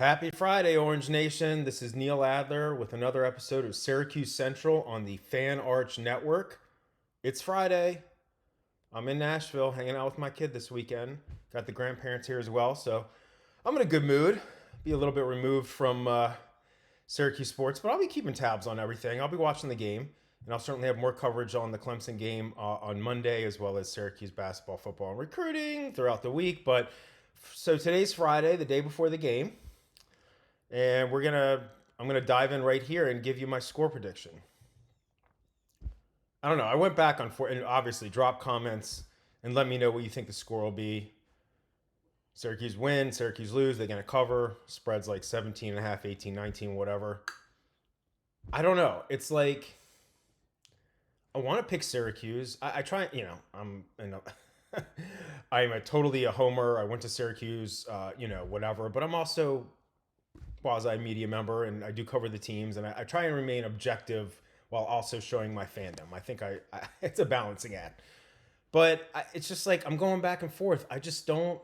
Happy Friday, Orange Nation. This is Neil Adler with another episode of Syracuse Central on the Fan Arch Network. It's Friday. I'm in Nashville hanging out with my kid this weekend. Got the grandparents here as well, so I'm in a good mood. Be a little bit removed from Syracuse sports, but I'll be keeping tabs on everything. I'll be watching the game, and I'll certainly have more coverage on the Clemson game on Monday, as well as Syracuse basketball, football, and recruiting throughout the week. But so today's Friday, the day before the game, and I'm gonna dive in right here and give you my score prediction. I don't know. I went back on four and obviously drop comments and let me know what you think the score will be. Syracuse win, Syracuse lose, they're gonna cover. Spreads like 17 and a half, 18, 19, whatever. I don't know. It's like I want to pick Syracuse. I try, I'm a totally a homer. I went to Syracuse, whatever. But I'm also quasi media member, and I do cover the teams, and I try and remain objective while also showing my fandom. I think I it's a balancing act, but it's just like I'm going back and forth. I don't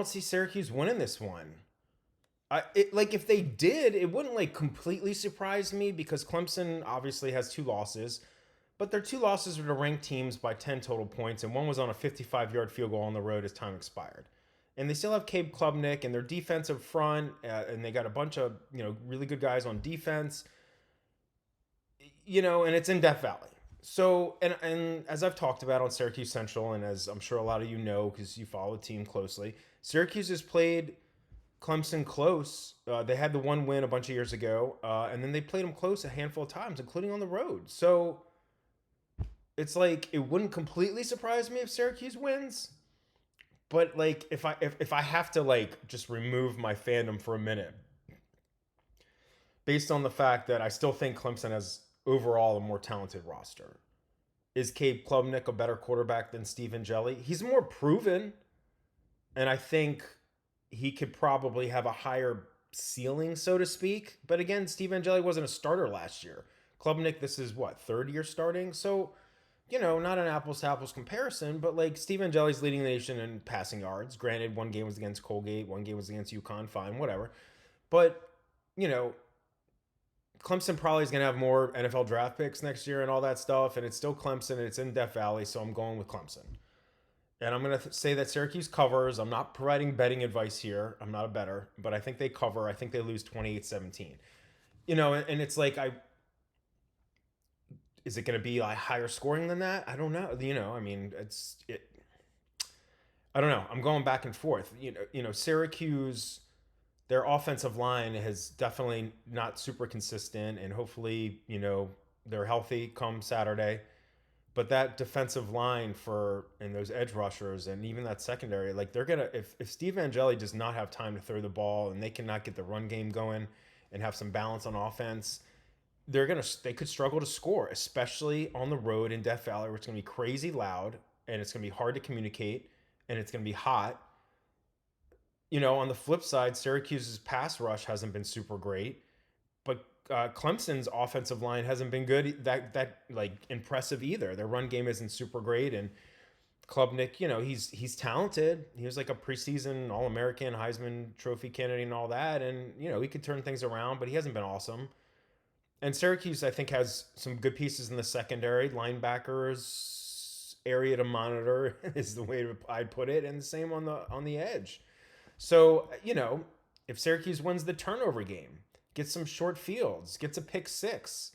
see Syracuse winning this one. Like if they did, it wouldn't like completely surprise me because Clemson obviously has two losses, but their two losses were to ranked teams by 10 total points, and one was on a 55-yard field goal on the road as time expired. And they still have Cabe Klubnik and their defensive front, and they got a bunch of really good guys on defense. And it's in Death Valley. So, and as I've talked about on Syracuse Central, and as I'm sure a lot of you know because you follow the team closely, Syracuse has played Clemson close. They had the one win a bunch of years ago, and then they played them close a handful of times, including on the road. So it's like it wouldn't completely surprise me if Syracuse wins, but like if I have to like just remove my fandom for a minute, based on the fact that I still think Clemson has overall a more talented roster. Is Cabe Klubnik a better quarterback than Stephen Jelly? He's more proven, and I think he could probably have a higher ceiling, so to speak. But again, Steve Angeli wasn't a starter last year. Klubnik, this is what, third year starting? So, not an apples to apples comparison, but like Steve Angeli's leading the nation in passing yards. Granted, one game was against Colgate, one game was against UConn, fine, whatever. But, you know, Clemson probably is going to have more NFL draft picks next year and all that stuff, and it's still Clemson and it's in Death Valley, so I'm going with Clemson. And I'm going to say that Syracuse covers. I'm not providing betting advice here. I'm not a bettor, but I think they cover. I think they lose 28-17. And it's like is it going to be like higher scoring than that? I don't know. I mean, I don't know. I'm going back and forth. Syracuse, their offensive line has definitely not super consistent, and hopefully, they're healthy come Saturday. But that defensive line and those edge rushers and even that secondary, like they're gonna if Steve Angeli does not have time to throw the ball and they cannot get the run game going and have some balance on offense, they could struggle to score, especially on the road in Death Valley where it's gonna be crazy loud and it's gonna be hard to communicate and it's gonna be hot. On the flip side, Syracuse's pass rush hasn't been super great, but Clemson's offensive line hasn't been good that like impressive either. Their run game isn't super great, and Klubnik, he's talented. He was like a preseason All-American, Heisman Trophy candidate, and all that, and he could turn things around, but he hasn't been awesome. And Syracuse, I think, has some good pieces in the secondary, linebackers area to monitor is the way I'd put it, and the same on the edge. So if Syracuse wins the turnover game, gets some short fields, gets a pick six,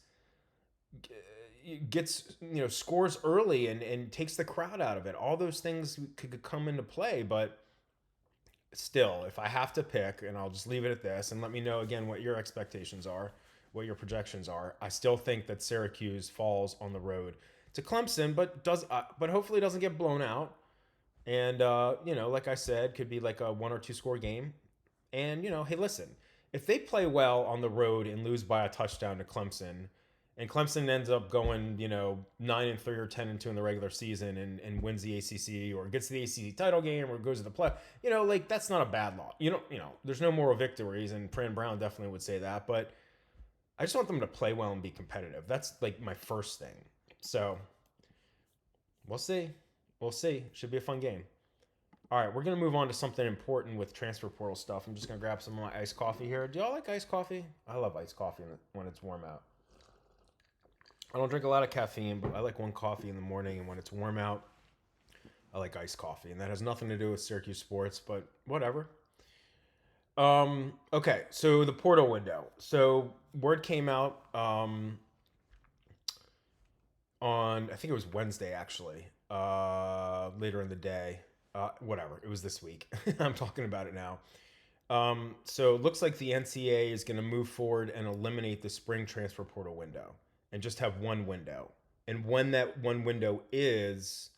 gets scores early and takes the crowd out of it. All those things could come into play, but still, if I have to pick, and I'll just leave it at this, and let me know again what your expectations are, what your projections are. I still think that Syracuse falls on the road to Clemson, but hopefully doesn't get blown out. And like I said, could be like a 1 or 2 score game. And hey, listen. If they play well on the road and lose by a touchdown to Clemson, and Clemson ends up going, 9-3 or 10-2 in the regular season and wins the ACC or gets the ACC title game or goes to the play, like that's not a bad loss. There's no moral victories, and Fran Brown definitely would say that. But I just want them to play well and be competitive. That's like my first thing. So we'll see. We'll see. Should be a fun game. All right, we're gonna move on to something important with transfer portal stuff. I'm just gonna grab some of my iced coffee here. Do y'all like iced coffee? I love iced coffee when it's warm out. I don't drink a lot of caffeine, but I like one coffee in the morning, and when it's warm out, I like iced coffee, and that has nothing to do with Syracuse sports, but whatever. Okay, so the portal window. So word came out on, I think it was Wednesday actually, later in the day. Whatever, it was this week. I'm talking about it now. So it looks like the NCAA is going to move forward and eliminate the spring transfer portal window and just have one window. And when that one window is,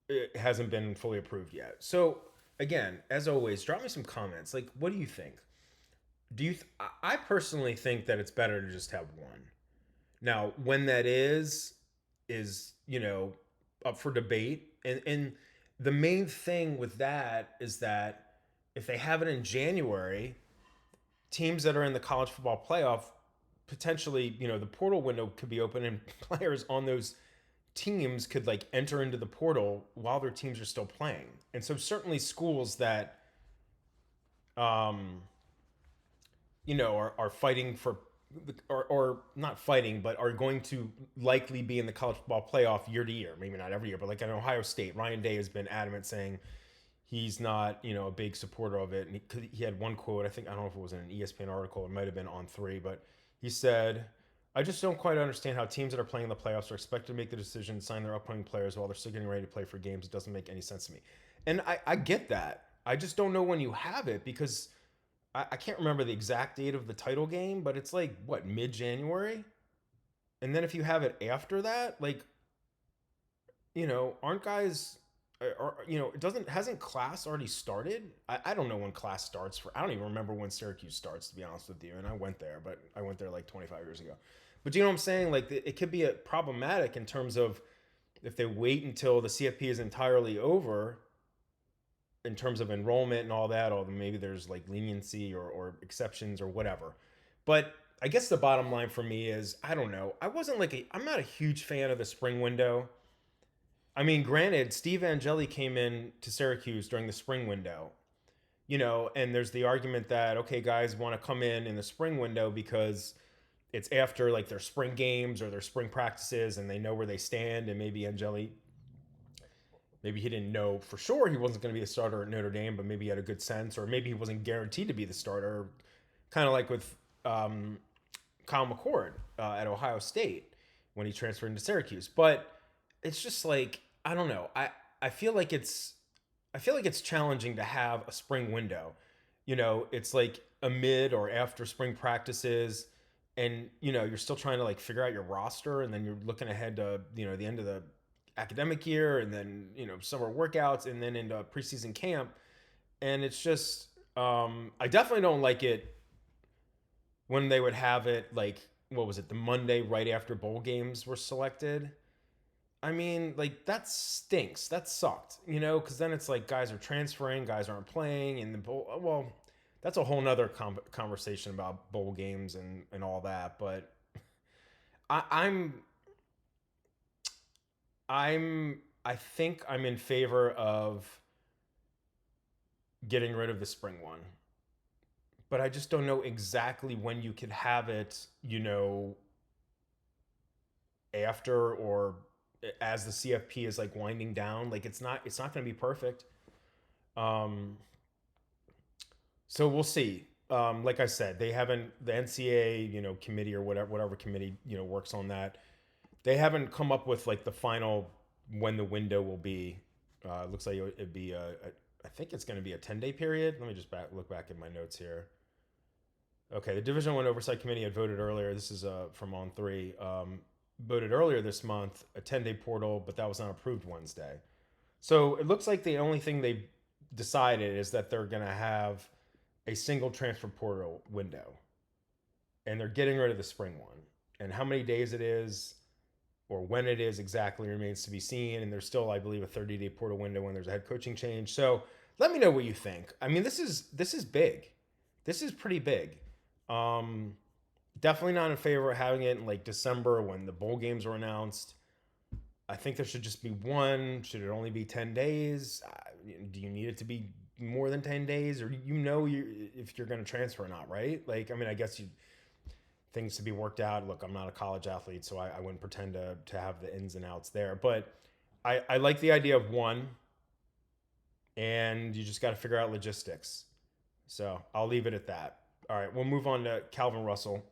it hasn't been fully approved yet. So again, as always, drop me some comments. Like, what do you think? I personally think that it's better to just have one. Now, when that is up for debate. And the main thing with that is that if they have it in January, teams that are in the college football playoff potentially, the portal window could be open and players on those teams could like enter into the portal while their teams are still playing. And so certainly schools that are fighting for or not fighting, but are going to likely be in the college football playoff year to year. Maybe not every year, but like in Ohio State, Ryan Day has been adamant saying he's not, a big supporter of it. And he had one quote, I don't know if it was in an ESPN article, it might have been on 3, but he said, I just don't quite understand how teams that are playing in the playoffs are expected to make the decision to sign their upcoming players while they're still getting ready to play for games. It doesn't make any sense to me. And I get that. I just don't know when you have it because I can't remember the exact date of the title game, but it's like, what, mid-January? And then if you have it after that, like, aren't guys, hasn't class already started? I don't know when class starts I don't even remember when Syracuse starts, to be honest with you. And I went there, but I went there like 25 years ago. But do you know what I'm saying? Like, it could be problematic in terms of if they wait until the CFP is entirely over in terms of enrollment and all that, or maybe there's like leniency or exceptions or whatever. But I guess the bottom line for me is, I don't know. I'm not a huge fan of the spring window. I mean, granted, Steve Angeli came in to Syracuse during the spring window, and there's the argument that, okay, guys want to come in the spring window because it's after like their spring games or their spring practices and they know where they stand. And maybe Angeli, maybe he didn't know for sure he wasn't going to be a starter at Notre Dame, but maybe he had a good sense, or maybe he wasn't guaranteed to be the starter, kind of like with Kyle McCord at Ohio State when he transferred into Syracuse. But it's just like, I don't know. I feel like it's challenging to have a spring window. It's like a mid or after spring practices, and you're still trying to like figure out your roster, and then you're looking ahead to the end of the academic year, and then summer workouts, and then into preseason camp. And it's just I definitely don't like it when they would have it like, what was it, the Monday right after bowl games were selected. I mean, like, that stinks. That sucked, because then it's like guys are transferring, guys aren't playing, and the bowl. Well, that's a whole nother conversation about bowl games and all that. But I'm I think I'm in favor of getting rid of the spring one, but I just don't know exactly when you could have it, after or as the CFP is like winding down. Like, it's not going to be perfect. So we'll see. Like I said, they haven't, the NCAA, committee or whatever committee, works on that. They haven't come up with like the final when the window will be. It looks like it'd be I think it's going to be a 10-day period. Let me just look back at my notes here. Okay, the Division I Oversight Committee had voted earlier. This is from On 3. Voted earlier this month a 10-day portal, but that was not approved Wednesday. So it looks like the only thing they've decided is that they're going to have a single transfer portal window, and they're getting rid of the spring one. And how many days it is or when it is exactly remains to be seen. And there's still, I believe, a 30-day portal window when there's a head coaching change. So let me know what you think. I mean, this is big. This is pretty big. Definitely not in favor of having it in like December when the bowl games were announced. I think there should just be one. Should it only be 10 days? Do you need it to be more than 10 days, or if you're going to transfer or not, right? Like, I mean, I guess things to be worked out. Look, I'm not a college athlete, so I wouldn't pretend to have the ins and outs there. But I like the idea of one, and you just got to figure out logistics. So I'll leave it at that. All right, we'll move on to Calvin Russell.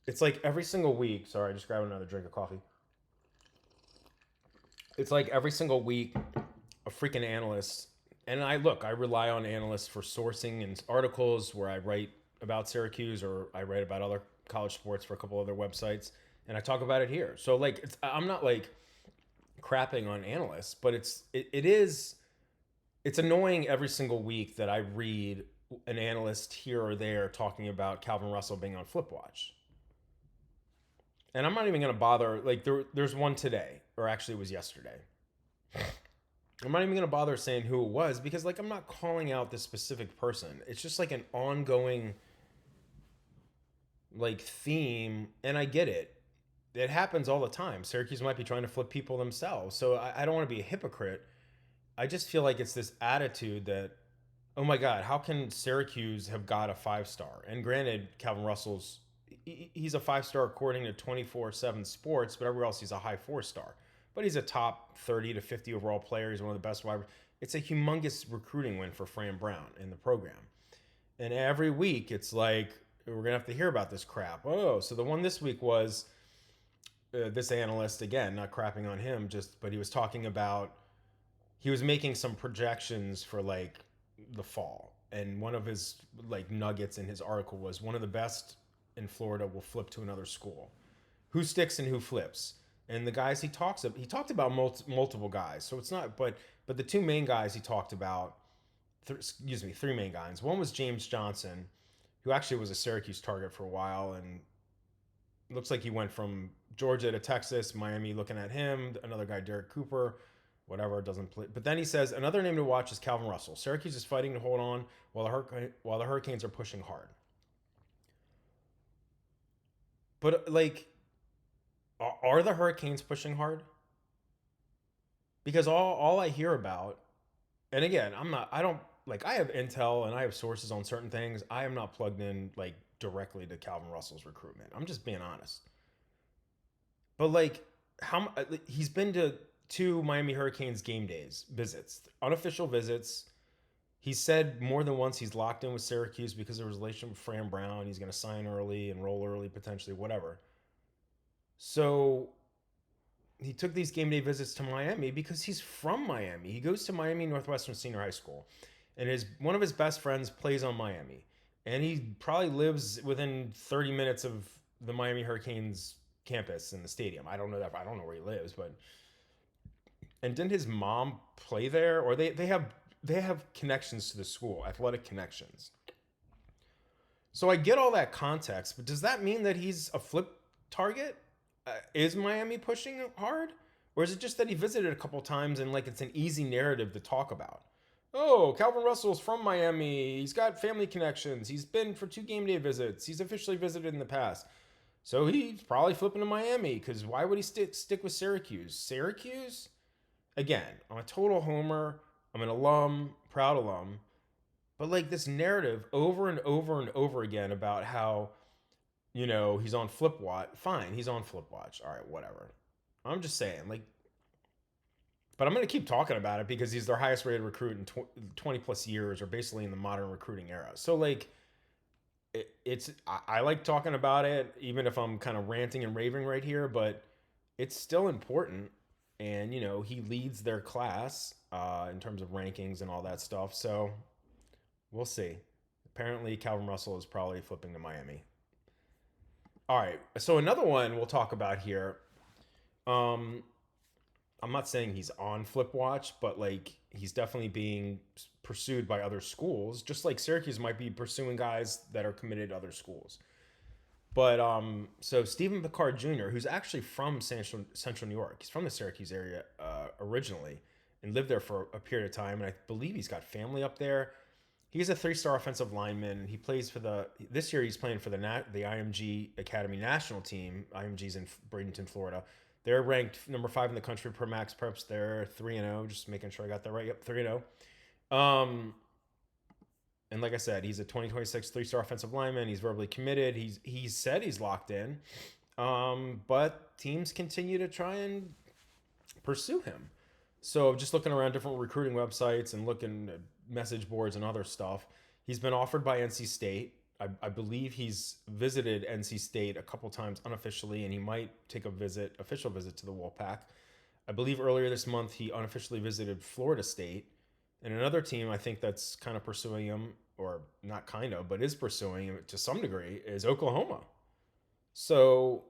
It's like every single week. Sorry, I just grabbed another drink of coffee. It's like every single week, a freaking analyst. And I rely on analysts for sourcing and articles where I write about Syracuse or I write about other college sports for a couple other websites, and I talk about it here. So like, I'm not like crapping on analysts, but it's annoying every single week that I read an analyst here or there talking about Calvin Russell being on Flipwatch. And I'm not even going to bother, like there's one today, or actually it was yesterday. I'm not even going to bother saying who it was because like I'm not calling out this specific person. It's just like an ongoing like theme, and I get it. It happens all the time. Syracuse might be trying to flip people themselves. So I don't want to be a hypocrite. I just feel like it's this attitude that, oh my God, how can Syracuse have got a 5-star? And granted, Calvin Russell's, he's a 5-star according to 24/7 Sports, but everywhere else he's a high 4-star. But he's a top 30 to 50 overall player. He's one of the best wide. It's a humongous recruiting win for Fran Brown in the program. And every week it's like, we're going to have to hear about this crap. Oh, so the one this week was this analyst, again, not crapping on him, but he was talking about, he was making some projections for like the fall. And one of his like nuggets in his article was one of the best in Florida will flip to another school. Who sticks and who flips? And the guys he talked about multiple guys. So it's not, but the two main guys he talked about, three main guys. One was James Johnson, who actually was a Syracuse target for a while, and looks like he went from Georgia to Texas, Miami looking at him. Another guy, Derek Cooper, whatever, doesn't play. But then he says, another name to watch is Calvin Russell. Syracuse is fighting to hold on while the Hurricanes are pushing hard. But like, are the Hurricanes pushing hard? Because all I hear about, and again, I have intel and I have sources on certain things. I am not plugged in like directly to Calvin Russell's recruitment. I'm just being honest. But like, he's been to 2 Miami Hurricanes game days visits, unofficial visits. He said more than once he's locked in with Syracuse because of his relationship with Fran Brown. He's going to sign early, enroll early, potentially, whatever. So he took these game day visits to Miami because he's from Miami. He goes to Miami Northwestern Senior High School, and one of his best friends plays on Miami. And he probably lives within 30 minutes of the Miami Hurricanes campus in the stadium. I don't know where he lives, but. And didn't his mom play there? Or they have connections to the school, athletic connections. So I get all that context, but does that mean that he's a flip target? Is Miami pushing hard? Or is it just that he visited a couple times and like it's an easy narrative to talk about? Oh, Calvin Russell's from Miami. He's got family connections. He's been for 2 game day visits. He's officially visited in the past. So he's probably flipping to Miami because why would he stick with Syracuse? Syracuse? Again, I'm a total homer. I'm an alum, proud alum. But like this narrative over and over and over again about how, he's on Flipwatch. Fine, he's on Flipwatch. All right, whatever. I'm just saying, like, but I'm going to keep talking about it because he's their highest rated recruit in 20 plus years, or basically in the modern recruiting era. So like, I like talking about it, even if I'm kind of ranting and raving right here, but it's still important. And, he leads their class in terms of rankings and all that stuff. So we'll see. Apparently, Calvin Russell is probably flipping to Miami. All right. So another one we'll talk about here. I'm not saying he's on Flipwatch, but like he's definitely being pursued by other schools, just like Syracuse might be pursuing guys that are committed to other schools. But so Stephen Picard Jr., who's actually from Central New York, he's from the Syracuse area originally and lived there for a period of time. And I believe he's got family up there. He's a 3-star offensive lineman. He plays for this year he's playing for the IMG Academy national team. IMG's in Bradenton, Florida. They're ranked number 5 in the country per Max Preps. They're 3-0. Just making sure I got that right. Yep, 3-0. And like I said, he's a 2026 3-star offensive lineman. He's verbally committed. He's said he's locked in. But teams continue to try and pursue him. So just looking around different recruiting websites and looking at message boards and other stuff, he's been offered by NC State. I believe he's visited NC State a couple times unofficially, and he might take a official visit to the Wolfpack. I believe earlier this month he unofficially visited Florida State. And another team I think that's kind of pursuing him, or not kind of, but is pursuing him to some degree, is Oklahoma. So,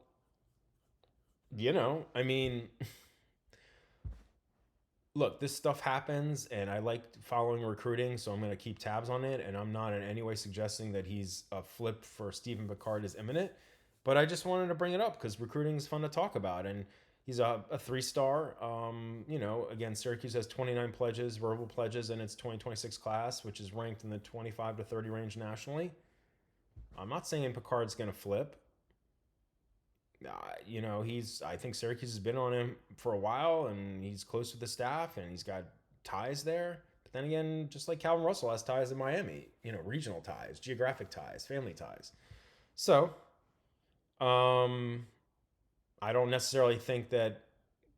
I mean, look, this stuff happens, and I like following recruiting, so I'm going to keep tabs on it, and I'm not in any way suggesting that he's a flip for Stephen Picard is imminent, but I just wanted to bring it up because recruiting is fun to talk about, and he's a 3-star. Again, Syracuse has 29 pledges, verbal pledges in its 2026 class, which is ranked in the 25 to 30 range nationally. I'm not saying Picard's going to flip. I think Syracuse has been on him for a while, and he's close with the staff, and he's got ties there. But then again, just like Calvin Russell has ties in Miami, regional ties, geographic ties, family ties. So, I don't necessarily think that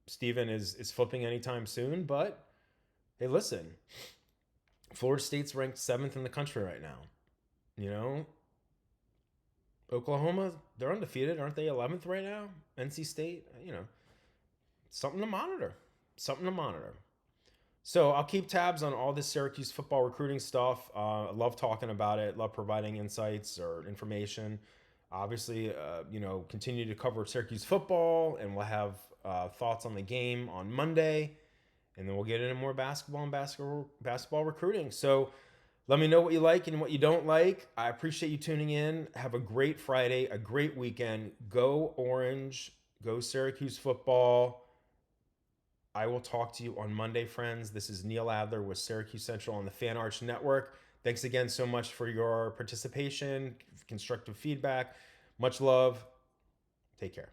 Steven is flipping anytime soon, but hey, listen, Florida State's ranked 7th in the country right now. Oklahoma, they're undefeated. Aren't they 11th right now? NC State, something to monitor. So I'll keep tabs on all this Syracuse football recruiting stuff. I love talking about it. Love providing insights or information. Obviously, continue to cover Syracuse football, and we'll have thoughts on the game on Monday, and then we'll get into more basketball and basketball recruiting. So let me know what you like and what you don't like. I appreciate you tuning in. Have a great Friday, a great weekend. Go Orange. Go Syracuse football. I will talk to you on Monday, friends. This is Neil Adler with Syracuse Central on the Fan Arch Network. Thanks again so much for your participation, constructive feedback. Much love. Take care.